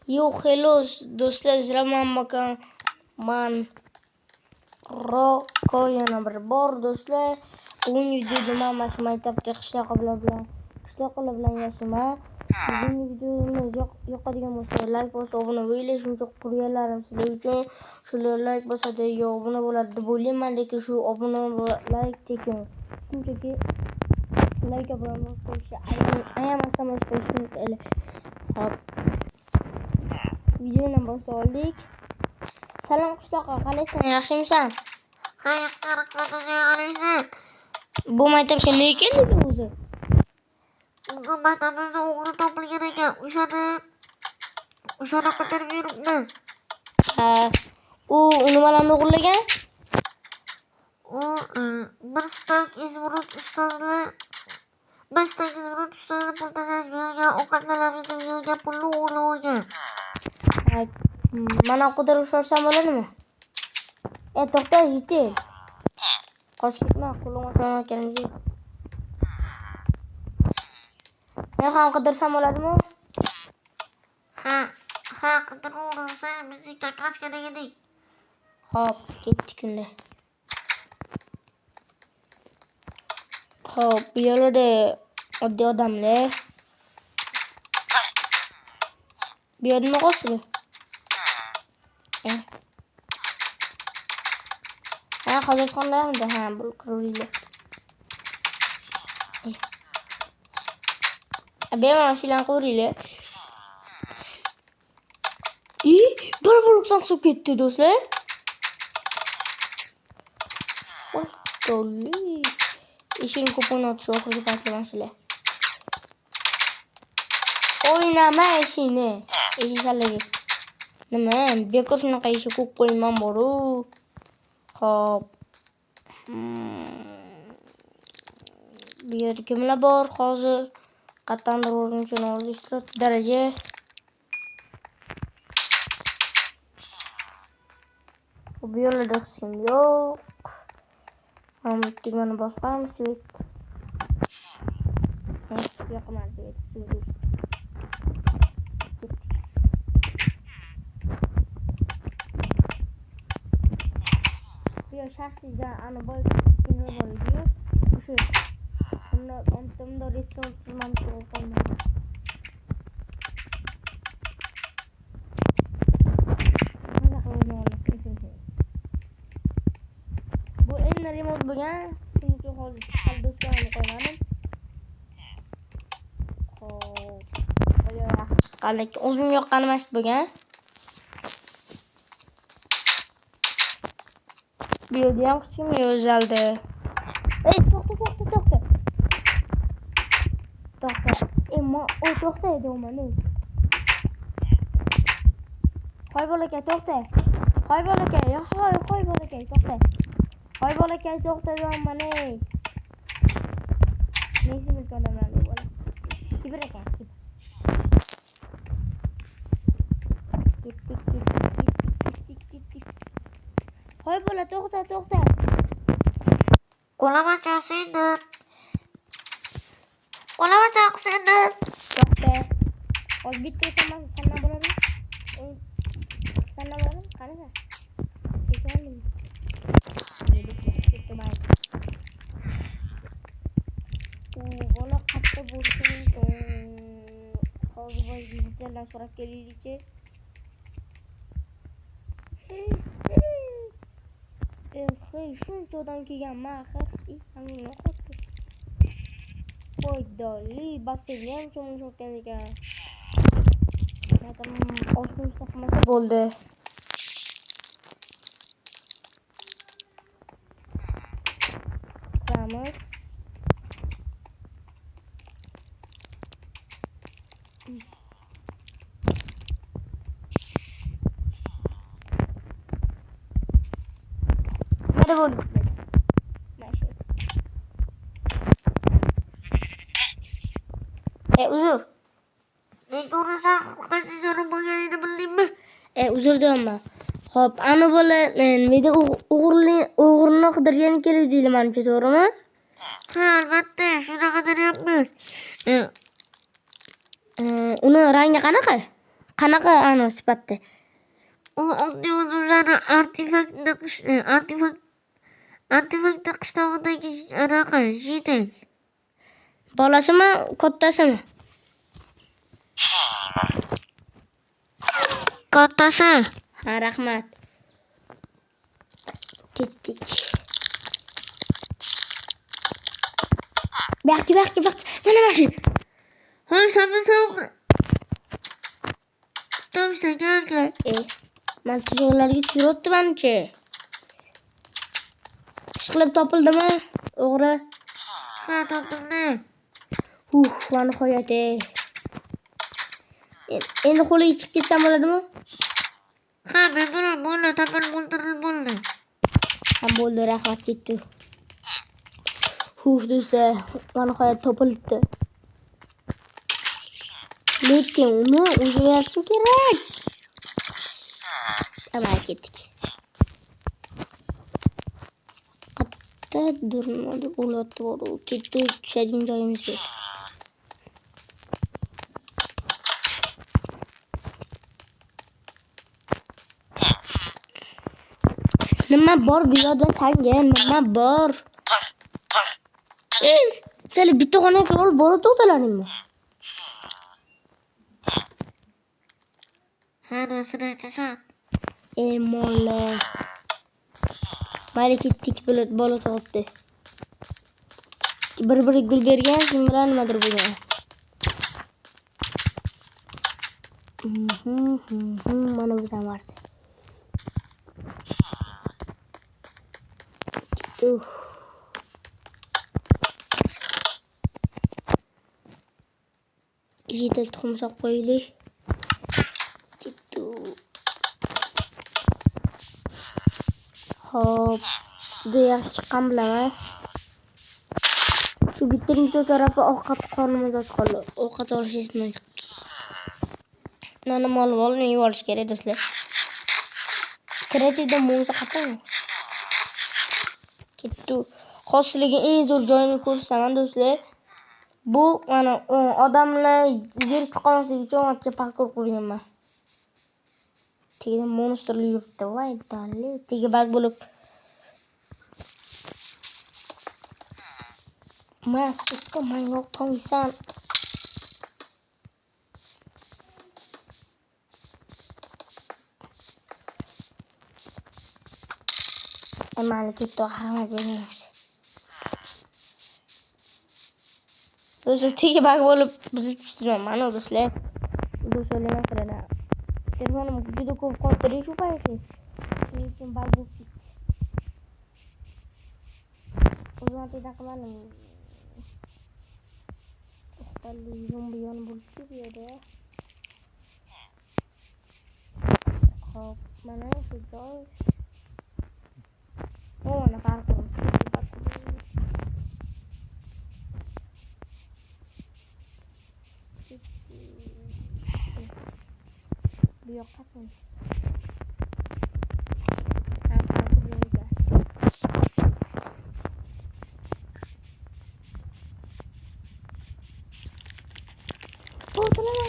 Yo, hello do'stlar, sizlarman Roko yana bir bor do'stlar. Bugungi videoda men mana shu maktabda qishloqilar bilan yashayman. Bugungi videomiz yoqadigan bo'lsa, like bosib, obuna bo'ling. Shuncha qurganlarim sizlar uchun. Shular like bosadi, yo obuna bo'ladi deb o'ylayman, lekin shu obuna like tekin. Shunchaki like obuna qo'yishni ayamasdan qo'yishni hop. Videoni boshlaylik. Salom qishloqqa, qalaysan? Yaxshimisan? Ha, yaxshi rahmat. Bu maktabga nega kelding o'zi? Unga maktabimizda o'g'ri topilgan ekan. O'shani qidirib yuribmiz. Ha, u nimalarni o'g'irlagan? U bir stak izmirut ustozni pul tashlash yo'liga ovqatlanamiz deb yo'lga pulni o'g'irlab olgan. Mana qidirib so'rsam bo'ladimi? To'xta, yeting. Qochib ketma, qo'lingga kelmaydi. Men ham qidirsam bo'ladimi? Ha, qidiraverasan, bizning takas kerak edik. Hop, ketdik unda. Hop, bu yo'lda oddiy odamlar. Bu yerda nima qilasiz? Hojatxonadamidi? Ha, bu kiravringlar. Bemalol shularni qilaveringlar. Bir blokdan chiqib ketdi do'stlar. Voy, dolli. Ishing ko'pini o'tish oxirgi paytlamasizlar. O'ynama ishini. Eshisalarga. Nima? Bekor shunaqa ishi ko'p qo'yman boru. Hop. Bu yerda kimlar bor hozir? Qattandir o'rnincha nozishtirat daraja. Bu yo'lda hech yo'q. Tugmani bosqam svet. Yoqman svet. Bu shaxsiyda ana boy kimlar bor edi? O'sha Onda restoran turmam qolmadi. Bu endi remote bo'lgan. Shuning uchun hozir do'stlarni qo'ymadim. Hop. Qanday o'zim yoqqani mast bo'lgan. Bu yerda ham kuchim o'zaldi. To'xta. To'xta edi o'mani. Hoy bolakay, to'xta. Hoy bolakay, to'xta. Hoy bolakay, to'xta o'mani. Nesi milk odamlarni bola. Kibir ekan, kibir. Tik. Hoy bola, to'xta. Qo'lama choqsindi. To'xta. Hozir bitta o'taman, sendan bo'ladi. Sendan bo'ladi? Qanaqa? Kechalim. Bola qatta bo'lsin. Hozir voy bizlardan so'rab kelaylik-chi. Shuncha odam kelganman, axir. Voy dolli, basseynga ham cho'milgan ekan. Oshni topmasa bo'ldi. Quramiz. Nima bo'ldi? Uzr. Nega urasan? Qancha jonim bo'lganini bildingmi? Uzr deyman. Hop, ana bola nimada o'g'rini qidirgani keluvdinglar, menimcha, to'g'rimi? Ha, albatta, shunaqa qidiryapmiz. Uni rangi qanaqa? Qanaqa ana sifatda? U oddiy uzumlarni artefakt qishlog'idagi anaqa jidel. Bolasimi, kattasimi? Kattasi. Ha, rahmat. Ketdik. Bakki. Mana shu. Hoy, sabr. Tomsa gel. Men tuzoqlarga tushiribman-chi. Ishqilib topildimi, o'g'ri? Ha, topildi. Va nihoyat. Endi qo'liga chiqib ketsam bo'ladimi? Ha, bemalol bo'ldi, topilib o'ldirilib bo'ldi. Ham bo'ldi, rahmat ketdi. Do'stlar, va nihoyat topildi. Lekin uni o'zim yapishim kerak. Amal ketdik. Qatta durmadi, o'latdi bor. Ketdi, tushadigan joyimizga. Nima bor bu yerda sanga? Nima bor? Seni bitta xonaga olib borib to'xtalaringmi? Ha, rostini aytasan. Molla. Mayli ketdik, bola topdi. Bir-biri gul bergan, kim bilan nimadir bo'lgan. Mana bu samardi. Tuh. Yedil tuxumsoq qo'yaylik. Hop. Juda yaxshi chiqqan bilaman. Shu bittining tarafi qornimiz och qoldi. Ovqat olish esidan chiqdi. Nani olib yeb olish kerak do'stlar. Kreativda mo'jiza qatang. Ketdi. Xosligi eng zo'r joyini ko'rsataman do'stlar. Bu mana odamlar yer qolmasligi uchun o'tga parkur qurganman. Tega monsterli yurtda voy dalli. Tega bag bo'lib. Masukka mangoq to'ysan. Amal ketdi, hamma bo'lamiz. Do'stlar, tega bag bo'lib buzib tushdim. Mana do'stlar. Do'stlar masalan. Telefonim juda ko'p qotirish shu payti. Lekin bag bo'lib ketdi. O'zim taqamadim. To'xtalli zombi yon bo'lib bu yerda. Hop, mana shu joy. Mana parkur. Bu yoqqa qatın.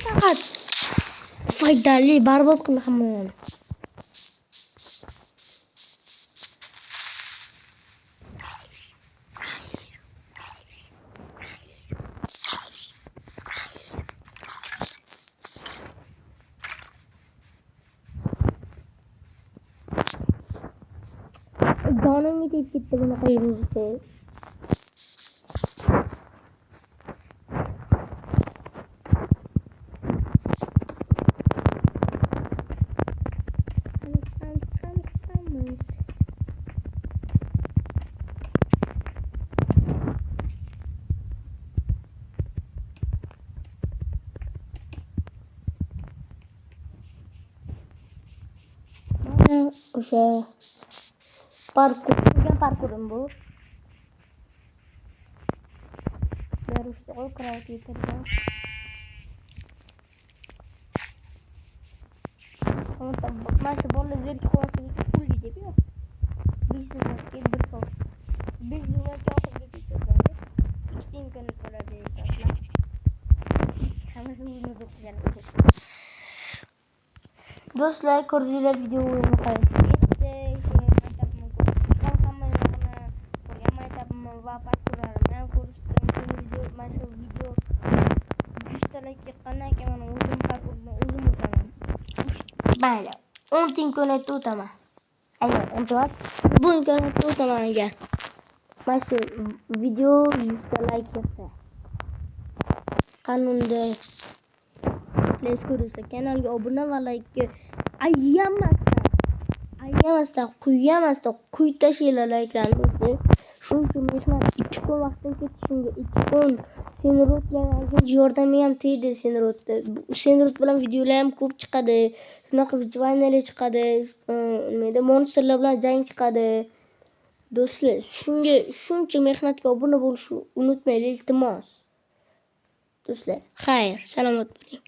Faqat foydali, barbod qildi hammani. Jonimga tegib ketdi bunaqa yurishsa. O'sha parkurim bu. Berushda o'qirib yetirgan. Mana shu bolalar zerikib qolmaslik uchun pul yeydi-ku. 5 dollarga 1 soat. 5 dollarga oxirgi ketadi. Ikkita imkoniyat bo'ladi do'stlar. Hammasi o'zimiz o'qigan. Do'stlar, ko'rdinglar videoni nihoyasiga yetdi. Hamma yo'qni ko'rgan maytapman va parkurlarni ham ko'rishdim. Mana shu video 100 ta like yiqqandan keyin men o'zim parkurni o'zim o'taman. Mayli, 10 ta imkoniyatda o'taman. Agar imkoniyat bu imkoniyatda o'taman agar mana shu video 100 ta like yig'sa. Qanunda Let's go do'stlar, kanalga obuna va like ayyamasdan quyib tashinglar like'larni do'stlar. Shuning uchun mehnat 2 kun vaqtim ketishimga 2 kun Senrotga yordami ham tegdi. Senrot bilan videolar ham ko'p chiqadi. Shunaqa videolar chiqadi. Nimada monsterlar bilan jang chiqadi. Do'stlar, shuncha mehnatga obuna bo'lishni unutmanglar, iltimos. Do'stlar, xayr, salomat bo'ling.